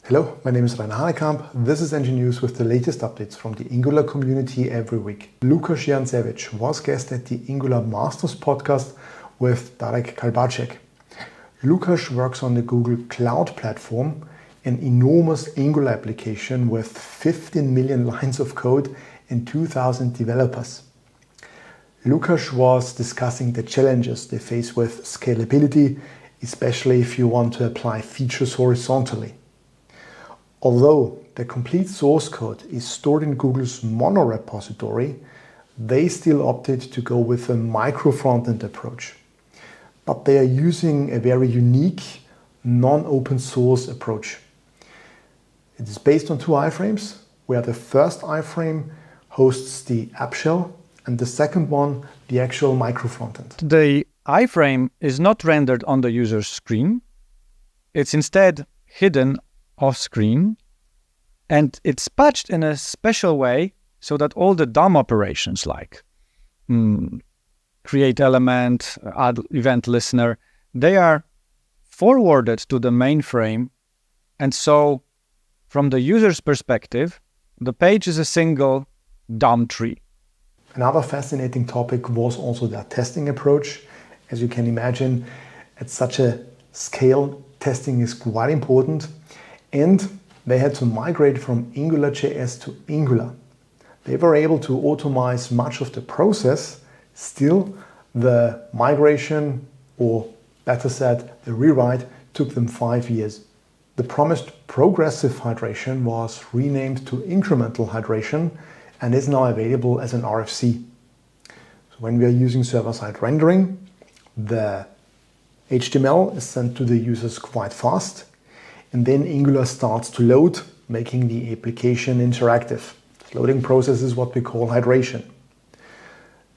Hello, my name is Rainer Hanekamp. This is Engine News with the latest updates from the Angular community every week. Łukasz Jancewicz was guest at the Angular Masters podcast with Dariusz Kalbarczyk. Łukasz works on the Google Cloud Platform, an enormous Angular application with 15 million lines of code and 2,000 developers. Łukasz was discussing the challenges they face with scalability, especially if you want to apply features horizontally. Although the complete source code is stored in Google's mono repository, they still opted to go with a MicroFrontend approach. But they are using a very unique, non-open source approach. It is based on two iFrames, where the first iFrame hosts the app shell and the second one the actual MicroFrontend. The iFrame is not rendered on the user's screen. It's instead hidden off screen, and it's patched in a special way so that all the DOM operations like create element, add event listener, they are forwarded to the mainframe. And so from the user's perspective, the page is a single DOM tree. Another fascinating topic was also their testing approach. As you can imagine, at such a scale, testing is quite important. And they had to migrate from AngularJS to Angular. They were able to automate much of the process. Still, the migration, or better said, the rewrite, took them 5 years. The promised progressive hydration was renamed to Incremental Hydration and is now available as an RFC. So when we are using server-side rendering, the HTML is sent to the users quite fast. And then Angular starts to load, making the application interactive. This loading process is what we call hydration.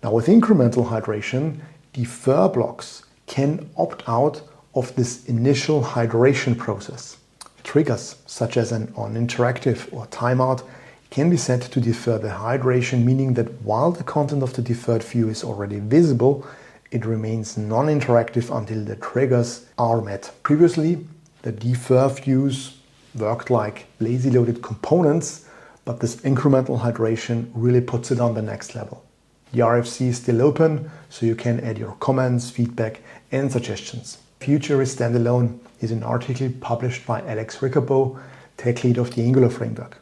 Now with incremental hydration, defer blocks can opt out of this initial hydration process. Triggers such as an onInteractive or timeout can be set to defer the hydration, meaning that while the content of the deferred view is already visible, it remains non-interactive until the triggers are met. Previously, the defer views worked like lazy loaded components, but this incremental hydration really puts it on the next level. The RFC is still open, so you can add your comments, feedback, and suggestions. Future is standalone is an article published by Alex Rickerbo, tech lead of the Angular framework.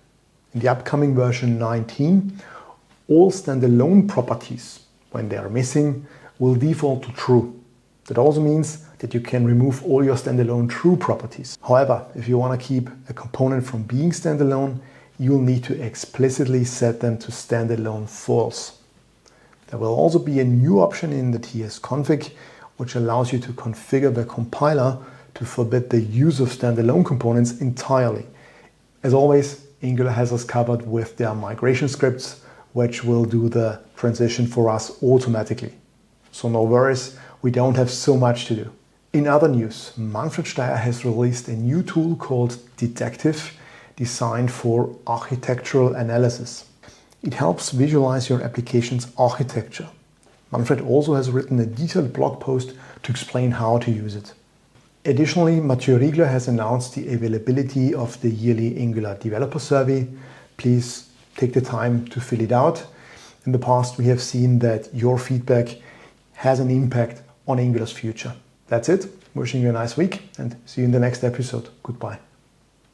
In the upcoming version 19, all standalone properties, when they are missing, will default to true. That also means that you can remove all your standalone true properties. However, if you want to keep a component from being standalone, you'll need to explicitly set them to standalone false. There will also be a new option in the tsconfig, which allows you to configure the compiler to forbid the use of standalone components entirely. As always, Angular has us covered with their migration scripts, which will do the transition for us automatically. So no worries, we don't have so much to do. In other news, Manfred Steyer has released a new tool called Detective, designed for architectural analysis. It helps visualize your application's architecture. Manfred also has written a detailed blog post to explain how to use it. Additionally, Mathieu Riegler has announced the availability of the yearly Angular Developer Survey. Please take the time to fill it out. In the past, we have seen that your feedback has an impact on Angular's future. That's it. Wishing you a nice week and see you in the next episode. Goodbye.